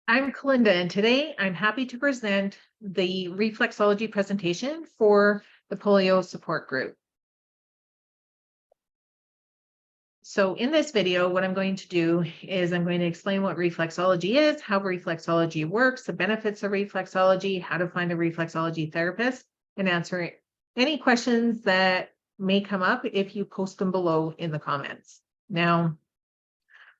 I'm Kalinda, and today I'm happy to present the reflexology presentation for the polio support group. So in this video, what I'm going to do is I'm going to explain what reflexology is, how reflexology works, the benefits of reflexology, how to find a reflexology therapist, and answer any questions that may come up if you post them below in the comments. Now,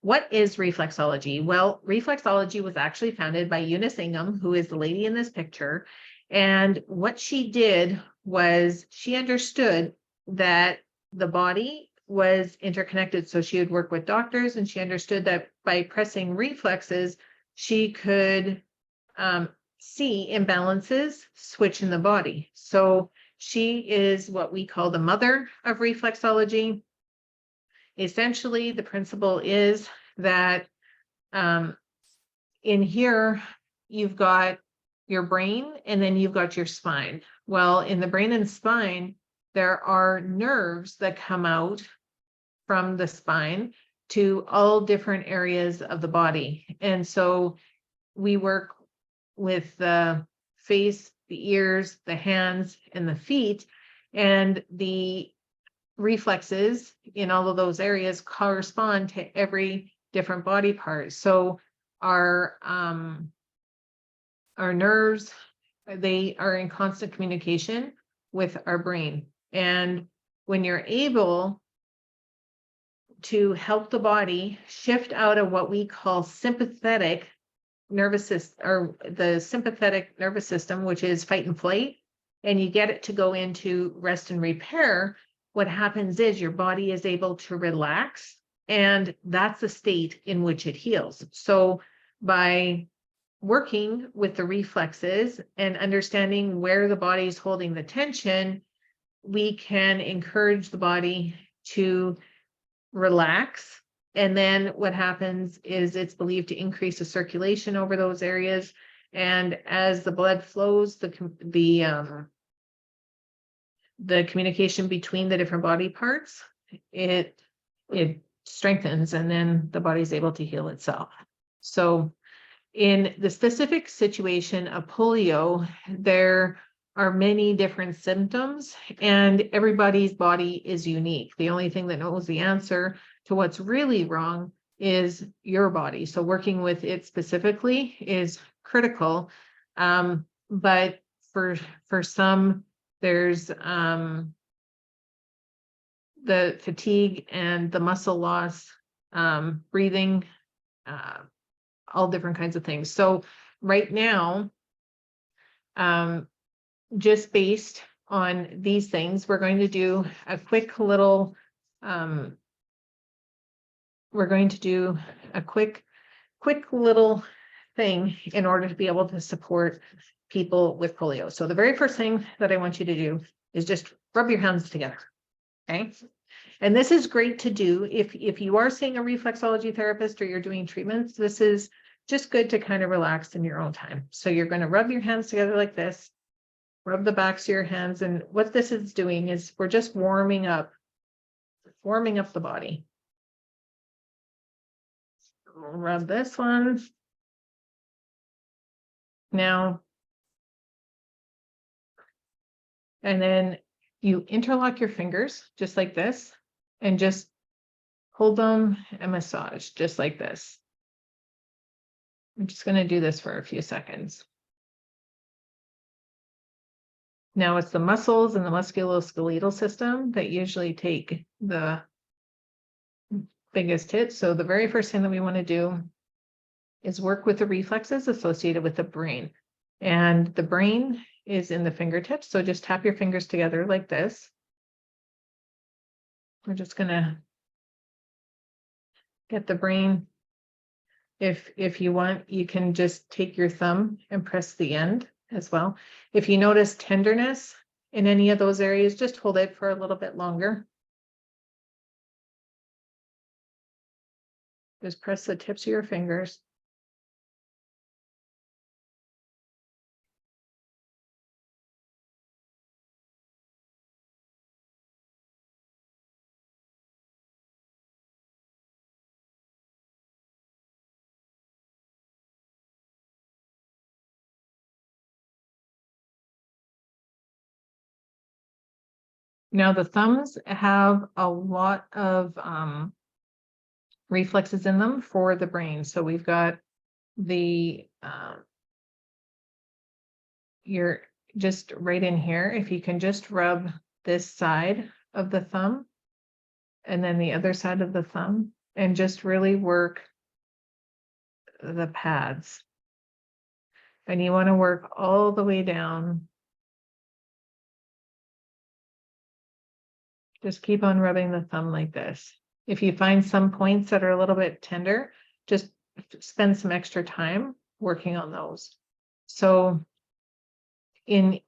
what is reflexology? Well, reflexology was actually founded by Eunice Ingham, who is the lady in this picture. And what she did was she understood that the body was interconnected. So she would work with doctors, and she understood that by pressing reflexes, she could see imbalances switch in the body. So she is what we call the mother of reflexology. Essentially, the principle is that in here, you've got your brain and then you've got your spine. Well, in the brain and spine, there are nerves that come out from the spine to all different areas of the body. And so we work with the face, the ears, the hands, and the feet, and the reflexes in all of those areas correspond to every different body part. So our nerves, they are in constant communication with our brain. And when you're able to help the body shift out of what we call sympathetic nervous system, or the sympathetic nervous system, which is fight and flight, and you get it to go into rest and repair, what happens is your body is able to relax, and that's the state in which it heals. So by working with the reflexes and understanding where the body is holding the tension, we can encourage the body to relax. And then what happens is it's believed to increase the circulation over those areas. And as the blood flows, the communication between the different body parts, it strengthens, and then the body's able to heal itself. So in the specific situation of polio, there are many different symptoms, and everybody's body is unique. The only thing that knows the answer to what's really wrong is your body. So working with it specifically is critical. But for some, there's the fatigue and the muscle loss, breathing, all different kinds of things. So right now, just based on these things, we're going to do a quick little, quick little thing in order to be able to support people with polio. So the very first thing that I want you to do is just rub your hands together, okay? And this is great to do if you are seeing a reflexology therapist or you're doing treatments. This is just good to kind of relax in your own time. So you're going to rub your hands together like this, rub the backs of your hands. And what this is doing is we're just warming up the body. Rub this one. Now, and then you interlock your fingers just like this and just hold them and massage just like this. I'm just going to do this for a few seconds. Now it's the muscles and the musculoskeletal system that usually take the biggest hit. So the very first thing that we want to do is work with the reflexes associated with the brain. And the brain is in the fingertips. So just tap your fingers together like this. We're just going to get the brain. If you want, you can just take your thumb and press the end as well. If you notice tenderness in any of those areas, just hold it for a little bit longer. Just press the tips of your fingers. Now the thumbs have a lot of reflexes in them for the brain. So we've got the you're just right in here. If you can just rub this side of the thumb and then the other side of the thumb and just really work the pads. And you want to work all the way down. Just keep on rubbing the thumb like this. If you find some points that are a little bit tender, just spend some extra time working on those. So I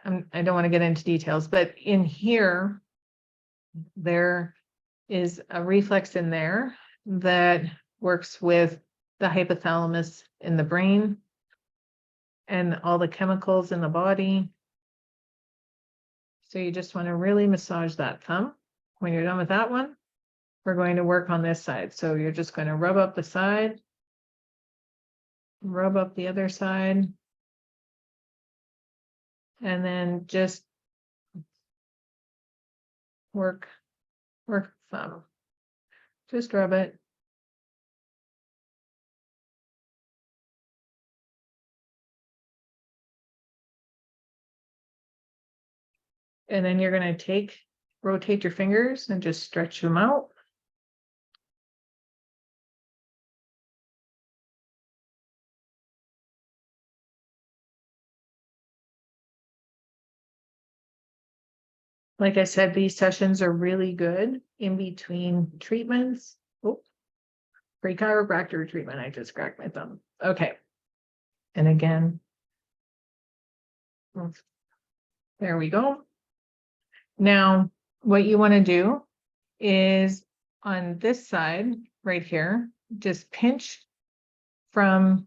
don't want to get into details, but in here, there is a reflex in there that works with the hypothalamus in the brain and all the chemicals in the body. So you just want to really massage that thumb. When you're done with that one, we're going to work on this side. So you're just going to rub up the side, rub up the other side, and then just work the thumb. Just rub it. And then you're going to rotate your fingers and just stretch them out. Like I said, these sessions are really good in between treatments. Oh, pre-chiropractor treatment. I just cracked my thumb. Okay. And again, there we go. Now, what you want to do is on this side right here, just pinch from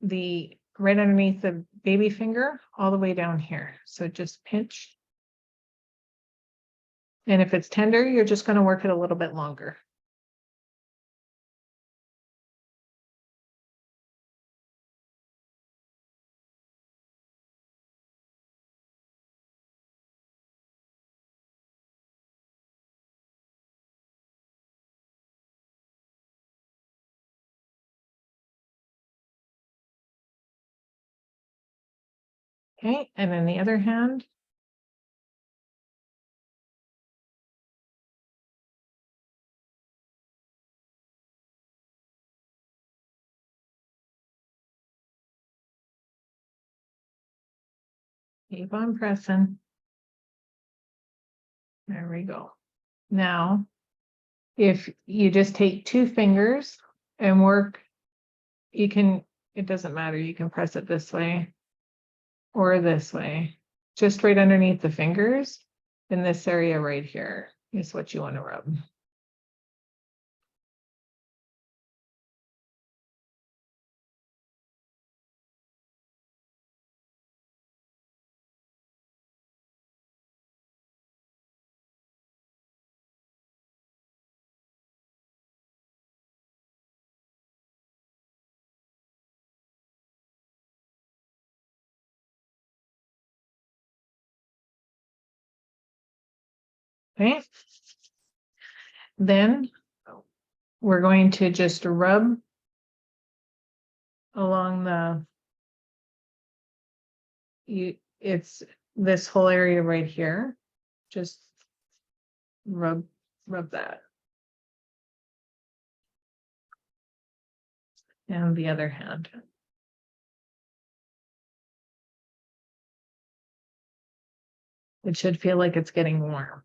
the right underneath the baby finger all the way down here. So just pinch. And if it's tender, you're just going to work it a little bit longer. Okay, and then the other hand. Keep on pressing. There we go. Now, if you just take 2 fingers and work, it doesn't matter. You can press it this way or this way, just right underneath the fingers in this area right here is what you want to rub. Okay. Then we're going to just rub along it's this whole area right here. Just rub that. And the other hand. It should feel like it's getting warm.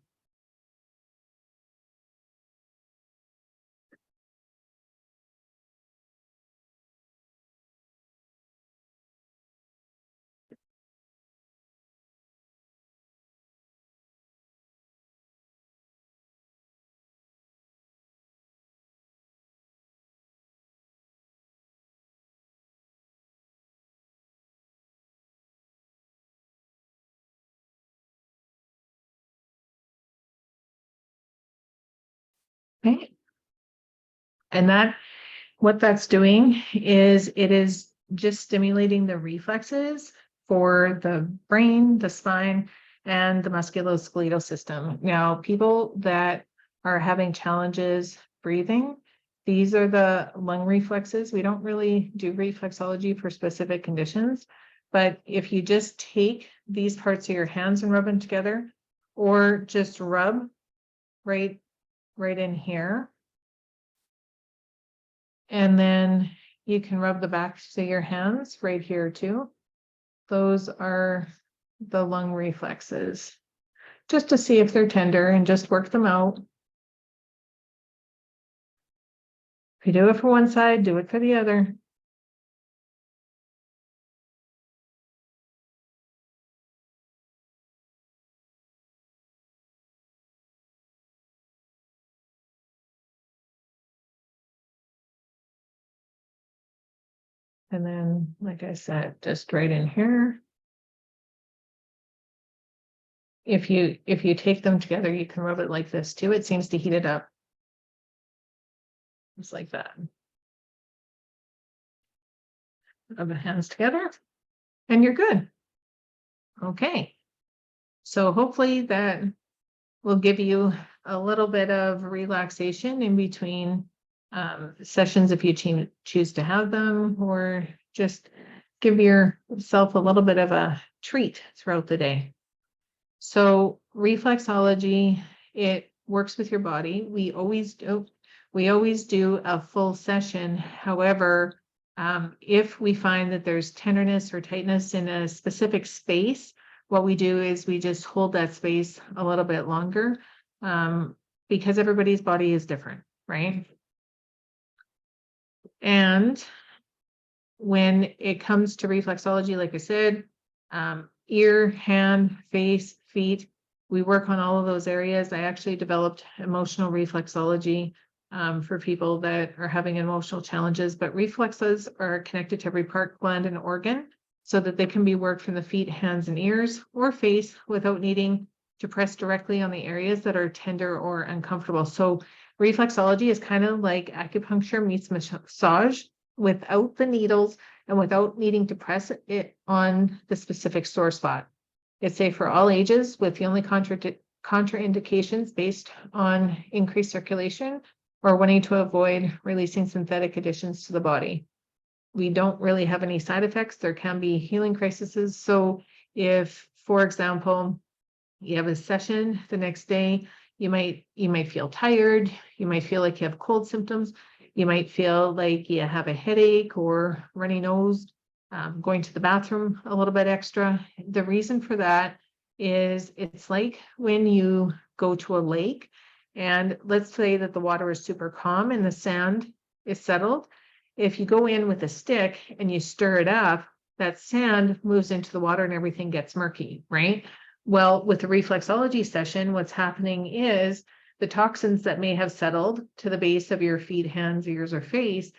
Okay. And what that's doing is it is just stimulating the reflexes for the brain, the spine, and the musculoskeletal system. Now, people that are having challenges breathing, these are the lung reflexes. We don't really do reflexology for specific conditions, but if you just take these parts of your hands and rub them together, or just rub right in here, and then you can rub the backs of your hands right here too. Those are the lung reflexes, just to see if they're tender and just work them out. If you do it for one side, do it for the other. And then, like I said, just right in here. If you take them together, you can rub it like this too. It seems to heat it up. Just like that. Rub the hands together and you're good. Okay. So hopefully that will give you a little bit of relaxation in between sessions if you choose to have them, or just give yourself a little bit of a treat throughout the day. So reflexology, it works with your body. We always do a full session. However, if we find that there's tenderness or tightness in a specific space, what we do is we just hold that space a little bit longer, because everybody's body is different, right? And when it comes to reflexology, like I said, ear, hand, face, feet, we work on all of those areas. I actually developed emotional reflexology for people that are having emotional challenges, but reflexes are connected to every part, gland, and organ, so that they can be worked from the feet, hands, and ears, or face without needing to press directly on the areas that are tender or uncomfortable. So reflexology is kind of like acupuncture meets massage without the needles and without needing to press it on the specific sore spot. It's safe for all ages, with the only contraindications based on increased circulation or wanting to avoid releasing synthetic additions to the body. We don't really have any side effects. There can be healing crises. So if, for example, you have a session the next day, you might feel tired, you might feel like you have cold symptoms, you might feel like you have a headache or runny nose, going to the bathroom a little bit extra. The reason for that is it's like when you go to a lake, and let's say that the water is super calm and the sand is settled. If you go in with a stick and you stir it up, that sand moves into the water and everything gets murky, right? Well, with the reflexology session, what's happening is the toxins that may have settled to the base of your feet, hands, ears, or face,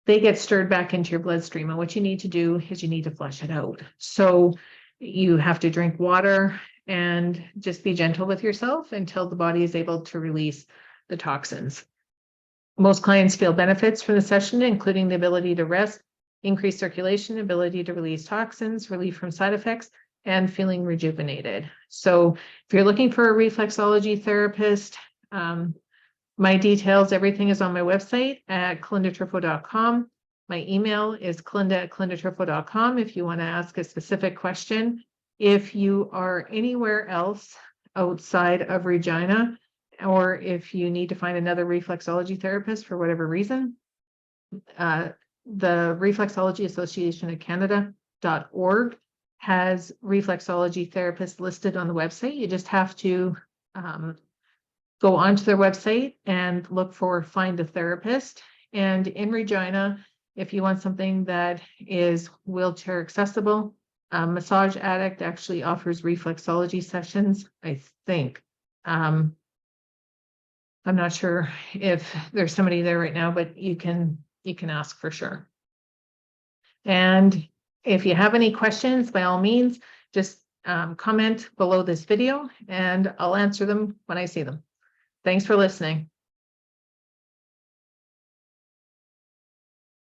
they get stirred back into your bloodstream. And what you need to do is you need to flush it out. So you have to drink water and just be gentle with yourself until the body is able to release the toxins. Most clients feel benefits from the session, including the ability to rest, increased circulation, ability to release toxins, relief from side effects, and feeling rejuvenated. So if you're looking for a reflexology therapist, my details, everything is on my website at clindatrifo.com. My email is clinda@clindatrifo.com if you want to ask a specific question. If you are anywhere else outside of Regina, or if you need to find another reflexology therapist for whatever reason, the Reflexology Association of Canada.org has reflexology therapists listed on the website. You just have to go onto their website and look for Find a Therapist. And in Regina, if you want something that is wheelchair accessible, Massage Addict actually offers reflexology sessions, I think. I'm not sure if there's somebody there right now, but you can ask for sure. And if you have any questions, by all means, just comment below this video and I'll answer them when I see them. Thanks for listening.